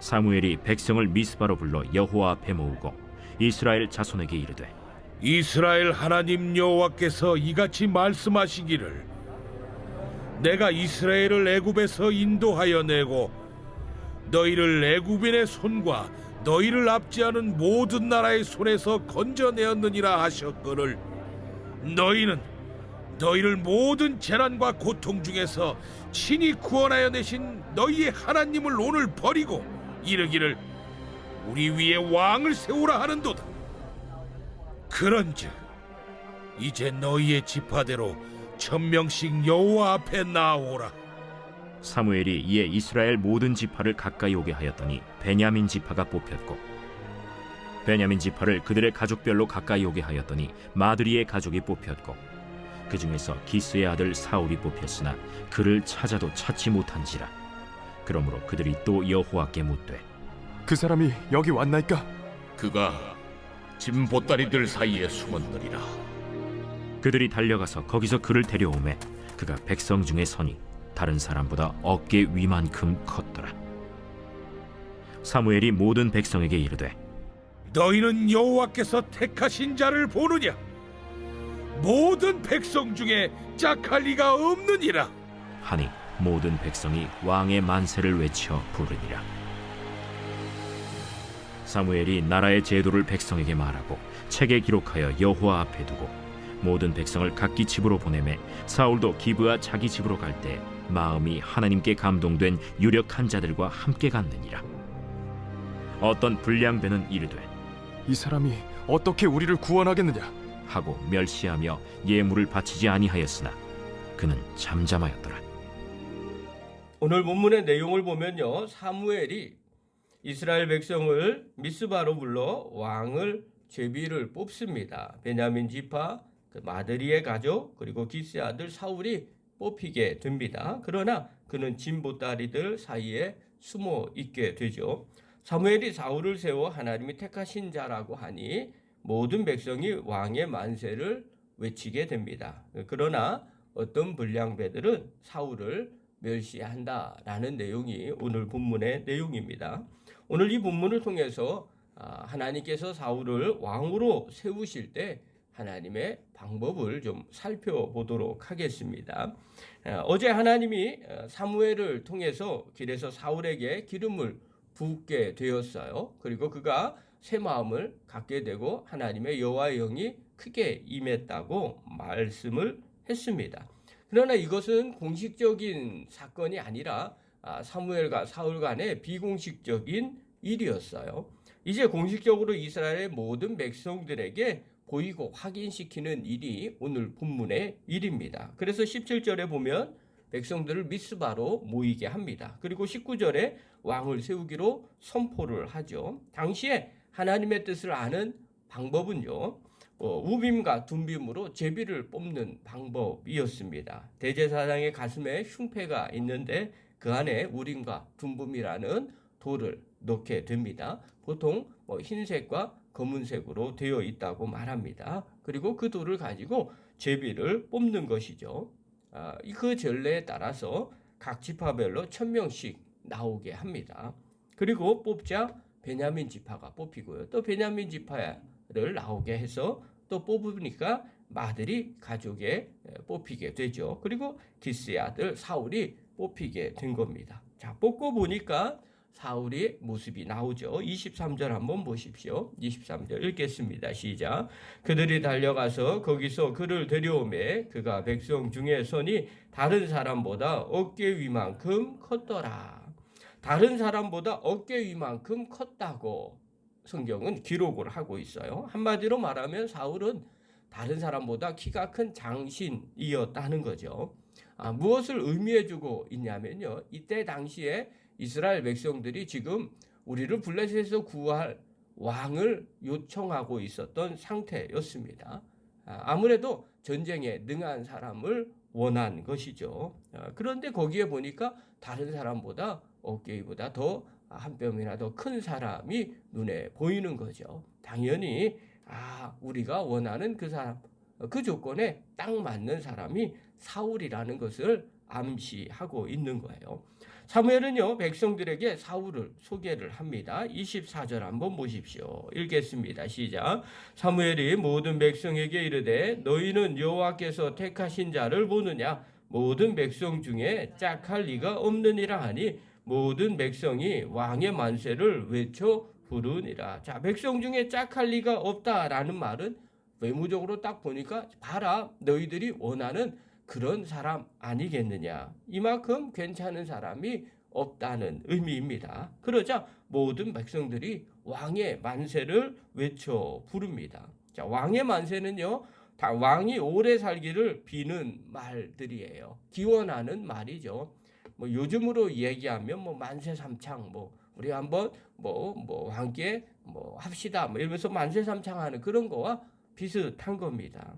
사무엘이 백성을 미스바로 불러 여호와 앞에 모으고 이스라엘 자손에게 이르되 이스라엘 하나님 여호와께서 이같이 말씀하시기를 내가 이스라엘을 애굽에서 인도하여 내고 너희를 애굽인의 손과 너희를 압제하는 모든 나라의 손에서 건져내었느니라 하셨거늘 너희는 너희를 모든 재난과 고통 중에서 친히 구원하여 내신 너희의 하나님을 오늘 버리고 이르기를 우리 위에 왕을 세우라 하는도다. 그런즉 이제 너희의 지파대로 1000명씩 여호와 앞에 나오라. 사무엘이 이에 이스라엘 모든 지파를 가까이 오게 하였더니 베냐민 지파가 뽑혔고 베냐민 지파를 그들의 가족별로 가까이 오게 하였더니 마드리의 가족이 뽑혔고 그 중에서 기스의 아들 사울이 뽑혔으나 그를 찾아도 찾지 못한지라. 그러므로 그들이 또 여호와께 묻되 그 사람이 여기 왔나이까? 그가 짐 보따리들 사이에 숨었느니라. 그들이 달려가서 거기서 그를 데려오매 그가 백성 중에 서니 다른 사람보다 어깨 위만큼 컸더라. 사무엘이 모든 백성에게 이르되 너희는 여호와께서 택하신 자를 보느냐? 모든 백성 중에 짝할 리가 없느니라. 하니 모든 백성이 왕의 만세를 외쳐 부르니라. 사무엘이 나라의 제도를 백성에게 말하고 책에 기록하여 여호와 앞에 두고 모든 백성을 각기 집으로 보내매 사울도 기브아 자기 집으로 갈 때 마음이 하나님께 감동된 유력한 자들과 함께 갔느니라. 어떤 불량배는 이르되 이 사람이 어떻게 우리를 구원하겠느냐? 하고 멸시하며 예물을 바치지 아니하였으나 그는 잠잠하였더라. 오늘 본문의 내용을 보면요, 사무엘이 이스라엘 백성을 미스바로 불러 왕을 제비를 뽑습니다. 베냐민 지파 마드리의 가족 그리고 기스의 아들 사울이 뽑히게 됩니다. 그러나 그는 진보따리들 사이에 숨어 있게 되죠. 사무엘이 사울을 세워 하나님이 택하신 자라고 하니 모든 백성이 왕의 만세를 외치게 됩니다. 그러나 어떤 불량배들은 사울을 멸시한다라는 내용이 오늘 본문의 내용입니다. 오늘 이 본문을 통해서 하나님께서 사울을 왕으로 세우실 때 하나님의 방법을 좀 살펴보도록 하겠습니다. 어제 하나님이 사무엘을 통해서 길에서 사울에게 기름을 붓게 되었어요. 그리고 그가 새 마음을 갖게 되고 하나님의 여호와의 영이 크게 임했다고 말씀을 했습니다. 그러나 이것은 공식적인 사건이 아니라 사무엘과 사울 간의 비공식적인 일이었어요. 이제 공식적으로 이스라엘의 모든 백성들에게 보이고 확인시키는 일이 오늘 본문의 일입니다. 그래서 17절에 보면 백성들을 미스바로 모이게 합니다. 그리고 19절에 왕을 세우기로 선포를 하죠. 당시에 하나님의 뜻을 아는 방법은요, 우빔과 둠빔으로 제비를 뽑는 방법이었습니다. 대제사장의 가슴에 흉패가 있는데 그 안에 우림과 둠빔이라는 돌을 넣게 됩니다. 보통 흰색과 검은색으로 되어 있다고 말합니다. 그리고 그 돌을 가지고 제비를 뽑는 것이죠. 그 전례에 따라서 각 지파별로 1000명씩 나오게 합니다. 그리고 뽑자 베냐민 지파가 뽑히고요. 또 베냐민 지파를 나오게 해서 또 뽑으니까 마드리 가족에 뽑히게 되죠. 그리고 기스의 아들 사울이 뽑히게 된 겁니다. 자, 뽑고 보니까 사울의 모습이 나오죠. 23절 한번 보십시오. 23절 읽겠습니다. 시작. 그들이 달려가서 거기서 그를 데려오매 그가 백성 중에 서니 다른 사람보다 어깨 위만큼 컸더라. 다른 사람보다 어깨 위만큼 컸다고 성경은 기록을 하고 있어요. 한마디로 말하면 사울은 다른 사람보다 키가 큰 장신이었다는 거죠. 무엇을 의미해주고 있냐면요, 이때 당시에 이스라엘 백성들이 지금 우리를 블레셋에서 구할 왕을 요청하고 있었던 상태였습니다. 아무래도 전쟁에 능한 사람을 원한 것이죠. 그런데 거기에 보니까 다른 사람보다 어깨 위보다 더 한 뼘이나 더 큰 사람이 눈에 보이는 거죠. 당연히 우리가 원하는 그 사람, 그 조건에 딱 맞는 사람이 사울이라는 것을 암시하고 있는 거예요. 사무엘은요 백성들에게 사울을 소개를 합니다. 24절 한번 보십시오. 읽겠습니다. 시작. 사무엘이 모든 백성에게 이르되 너희는 여호와께서 택하신 자를 보느냐 모든 백성 중에 짝할 리가 없느니라 하니 모든 백성이 왕의 만세를 외쳐 부르니라. 자, 백성 중에 짝할 리가 없다라는 말은 외모적으로 딱 보니까 봐라 너희들이 원하는 그런 사람 아니겠느냐. 이만큼 괜찮은 사람이 없다는 의미입니다. 그러자 모든 백성들이 왕의 만세를 외쳐 부릅니다. 자, 왕의 만세는요, 다 왕이 오래 살기를 비는 말들이에요. 기원하는 말이죠. 뭐 요즘으로 얘기하면 뭐 만세삼창 뭐 우리 한번 뭐 함께 뭐 합시다 뭐 이러면서 만세삼창하는 그런 거와 비슷한 겁니다.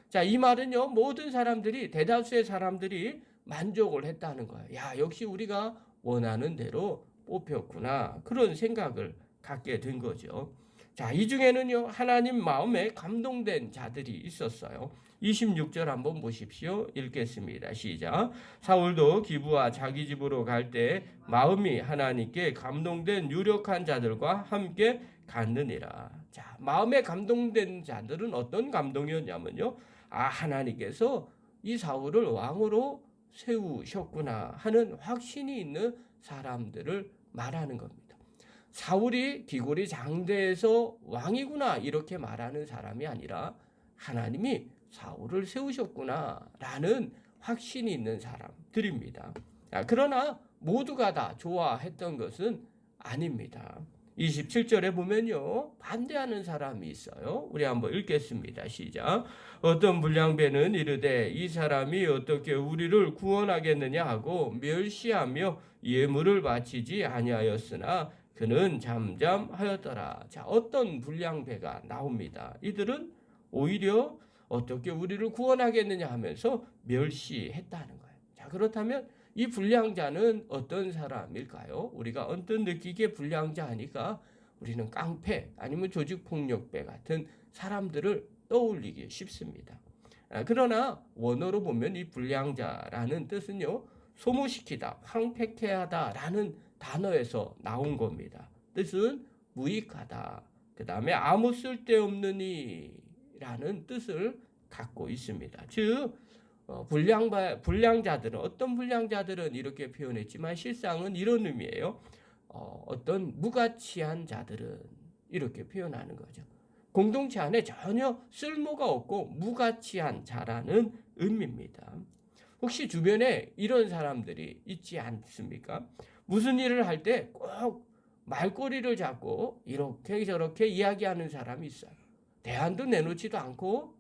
자, 이 말은요, 모든 사람들이, 대다수의 사람들이 만족을 했다는 거예요. 야, 역시 우리가 원하는 대로 뽑혔구나. 그런 생각을 갖게 된 거죠. 자, 이 중에는요, 하나님 마음에 감동된 자들이 있었어요. 26절 한번 보십시오. 읽겠습니다. 시작. 사울도 기브와 자기 집으로 갈 때 마음이 하나님께 감동된 유력한 자들과 함께 갔느니라. 자, 마음에 감동된 자들은 어떤 감동이었냐면요. 아, 하나님께서 이 사울을 왕으로 세우셨구나 하는 확신이 있는 사람들을 말하는 겁니다. 사울이 기골이 장대에서 왕이구나 이렇게 말하는 사람이 아니라 하나님이 사울을 세우셨구나라는 확신이 있는 사람들입니다. 그러나 모두가 다 좋아했던 것은 아닙니다. 27절에 보면요, 반대하는 사람이 있어요. 우리 한번 읽겠습니다. 시작. 어떤 불량배는 이르되 이 사람이 어떻게 우리를 구원하겠느냐 하고 멸시하며 예물을 바치지 아니하였으나 그는 잠잠하였더라. 자, 어떤 불량배가 나옵니다. 이들은 오히려 어떻게 우리를 구원하겠느냐 하면서 멸시했다는 거예요. 자, 그렇다면 이 불량자는 어떤 사람일까요? 우리가 언뜻 느끼기에 불량자 하니까 우리는 깡패 아니면 조직폭력배 같은 사람들을 떠올리기 쉽습니다. 그러나 원어로 보면 이 불량자라는 뜻은요, 소모시키다, 황폐케 하다라는 단어에서 나온 겁니다. 뜻은 무익하다. 그 다음에 아무 쓸데없는 이라는 뜻을 갖고 있습니다. 즉 불량자들은 어떤 불량자들은 이렇게 표현했지만 실상은 이런 의미예요. 어떤 무가치한 자들은 이렇게 표현하는 거죠. 공동체 안에 전혀 쓸모가 없고 무가치한 자라는 의미입니다. 혹시 주변에 이런 사람들이 있지 않습니까? 무슨 일을 할 때 꼭 말꼬리를 잡고 이렇게 저렇게 이야기하는 사람이 있어요. 대안도 내놓지도 않고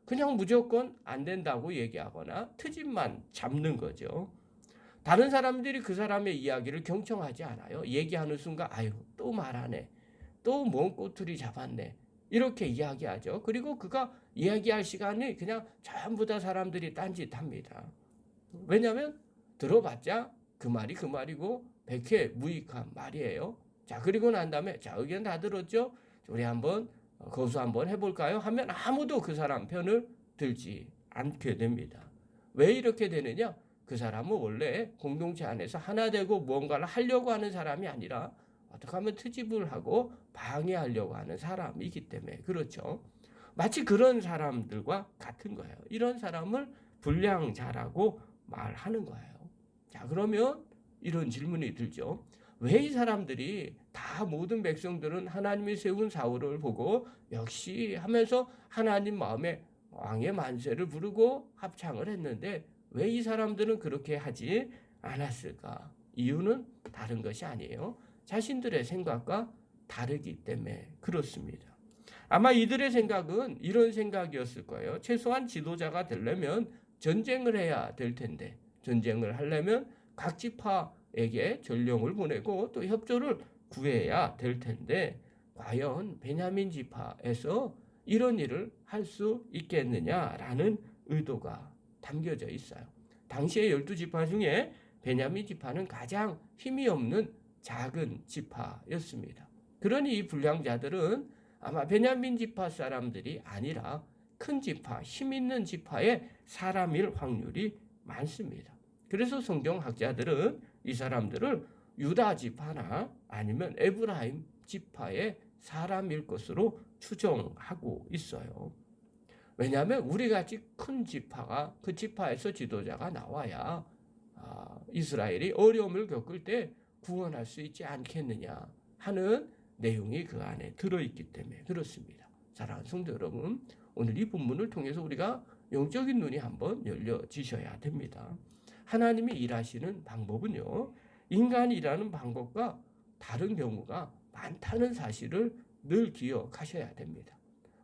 그냥 무조건 안 된다고 얘기하거나 트집만 잡는 거죠. 다른 사람들이 그 사람의 이야기를 경청하지 않아요. 얘기하는 순간 아유 또 말하네. 또 뭔 꼬투리 잡았네. 이렇게 이야기하죠. 그리고 그가 이야기할 시간이 그냥 전부 다 사람들이 딴짓합니다. 왜냐하면 들어봤자 그 말이 그 말이고 백해 무익한 말이에요. 자, 그리고 난 다음에 자, 의견 다 들었죠? 우리 한번 거수 한번 해볼까요? 하면 아무도 그 사람 편을 들지 않게 됩니다. 왜 이렇게 되느냐? 그 사람은 원래 공동체 안에서 하나 되고 무언가를 하려고 하는 사람이 아니라 어떻게 하면 트집을 하고 방해하려고 하는 사람이기 때문에 그렇죠. 마치 그런 사람들과 같은 거예요. 이런 사람을 불량자라고 말하는 거예요. 자, 그러면 이런 질문이 들죠. 왜 이 사람들이 다 모든 백성들은 하나님이 세운 사울을 보고 역시 하면서 하나님 마음에 왕의 만세를 부르고 합창을 했는데 왜 이 사람들은 그렇게 하지 않았을까? 이유는 다른 것이 아니에요. 자신들의 생각과 다르기 때문에 그렇습니다. 아마 이들의 생각은 이런 생각이었을 거예요. 최소한 지도자가 되려면 전쟁을 해야 될 텐데 전쟁을 하려면 각 지파에게 전령을 보내고 또 협조를 구해야 될 텐데 과연 베냐민 지파에서 이런 일을 할 수 있겠느냐라는 의도가 담겨져 있어요. 당시의 12지파 중에 베냐민 지파는 가장 힘이 없는 작은 지파였습니다. 그러니 이 불량자들은 아마 베냐민 지파 사람들이 아니라 큰 지파, 힘 있는 지파의 사람일 확률이 많습니다. 그래서 성경학자들은 이 사람들을 유다 지파나 아니면 에브라임 지파의 사람일 것으로 추정하고 있어요. 왜냐하면 우리같이 큰 지파가 그 지파에서 지도자가 나와야 이스라엘이 어려움을 겪을 때 구원할 수 있지 않겠느냐 하는 내용이 그 안에 들어있기 때문에 그렇습니다. 사랑하는 성도 여러분, 오늘 이 본문을 통해서 우리가 영적인 눈이 한번 열려지셔야 됩니다. 하나님이 일하시는 방법은요, 인간이 일하는 방법과 다른 경우가 많다는 사실을 늘 기억하셔야 됩니다.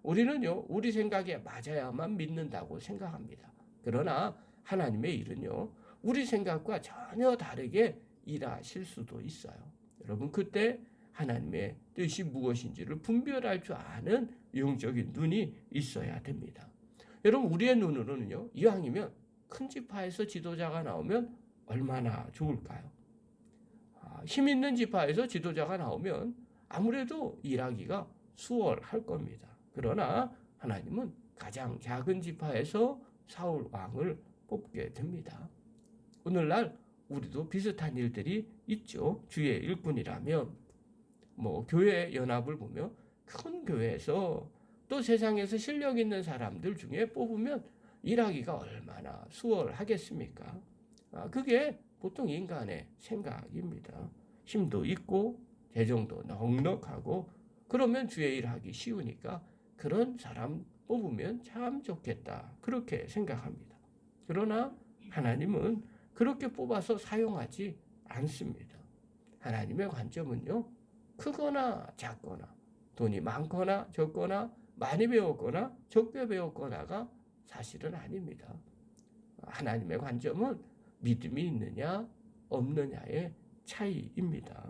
우리는요, 우리 생각에 맞아야만 믿는다고 생각합니다. 그러나 하나님의 일은요, 우리 생각과 전혀 다르게 일하실 수도 있어요. 여러분, 그때 하나님의 뜻이 무엇인지를 분별할 줄 아는 영적인 눈이 있어야 됩니다. 여러분, 우리의 눈으로는요, 이왕이면 큰 지파에서 지도자가 나오면 얼마나 좋을까요? 힘 있는 지파에서 지도자가 나오면 아무래도 일하기가 수월할 겁니다. 그러나 하나님은 가장 작은 지파에서 사울 왕을 뽑게 됩니다. 오늘날 우리도 비슷한 일들이 있죠. 주의 일꾼이라면 교회 연합을 보면 큰 교회에서 또 세상에서 실력 있는 사람들 중에 뽑으면 일하기가 얼마나 수월하겠습니까? 그게 보통 인간의 생각입니다. 힘도 있고 재정도 넉넉하고 그러면 주의 일하기 쉬우니까 그런 사람 뽑으면 참 좋겠다. 그렇게 생각합니다. 그러나 하나님은 그렇게 뽑아서 사용하지 않습니다. 하나님의 관점은요, 크거나 작거나 돈이 많거나 적거나 많이 배웠거나 적게 배웠거나가 사실은 아닙니다. 하나님의 관점은 믿음이 있느냐 없느냐의 차이입니다.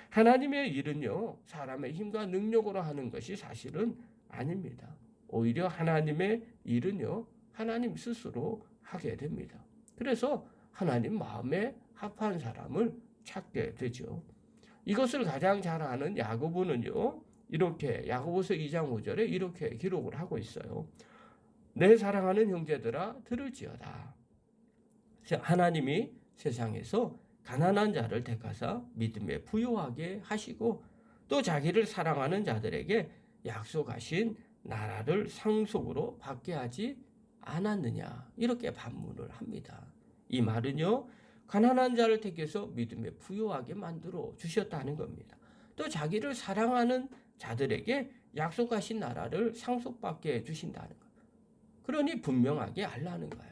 하나님의 일은요, 사람의 힘과 능력으로 하는 것이 사실은 아닙니다. 오히려 하나님의 일은요, 하나님 스스로 하게 됩니다. 그래서 하나님 마음에 합한 사람을 찾게 되죠. 이것을 가장 잘 아는 야고보는요, 이렇게 야고보서 2장 5절에 이렇게 기록을 하고 있어요. 내 사랑하는 형제들아 들을지어다. 하나님이 세상에서 가난한 자를 택하사 믿음에 부요하게 하시고 또 자기를 사랑하는 자들에게 약속하신 나라를 상속으로 받게 하지 않았느냐, 이렇게 반문을 합니다. 이 말은요, 가난한 자를 택해서 믿음에 부요하게 만들어 주셨다는 겁니다. 또 자기를 사랑하는 자들에게 약속하신 나라를 상속받게 해주신다는 거예요. 그러니 분명하게 알라는 거예요.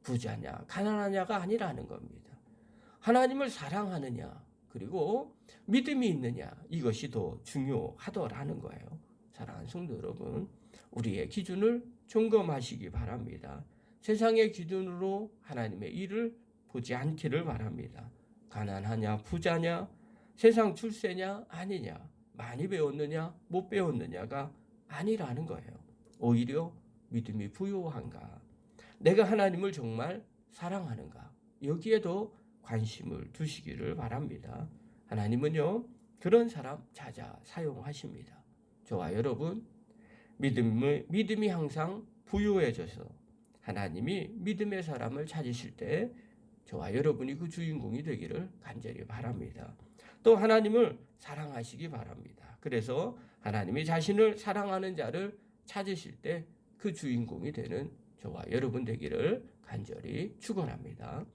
부자냐 가난하냐가 아니라는 겁니다. 하나님을 사랑하느냐 그리고 믿음이 있느냐, 이것이 더 중요하더라는 거예요. 사랑하는 성도 여러분, 우리의 기준을 점검하시기 바랍니다. 세상의 기준으로 하나님의 일을 보지 않기를 바랍니다. 가난하냐 부자냐, 세상 출세냐 아니냐, 많이 배웠느냐 못 배웠느냐가 아니라는 거예요. 오히려 믿음이 부요한가, 내가 하나님을 정말 사랑하는가, 여기에도 관심을 두시기를 바랍니다. 하나님은요, 그런 사람 찾아 사용하십니다. 저와 여러분, 믿음이 항상 부요해져서 하나님이 믿음의 사람을 찾으실 때 저와 여러분이 그 주인공이 되기를 간절히 바랍니다. 또 하나님을 사랑하시기 바랍니다. 그래서 하나님이 자신을 사랑하는 자를 찾으실 때 그 주인공이 되는 저와 여러분 되기를 간절히 축원합니다.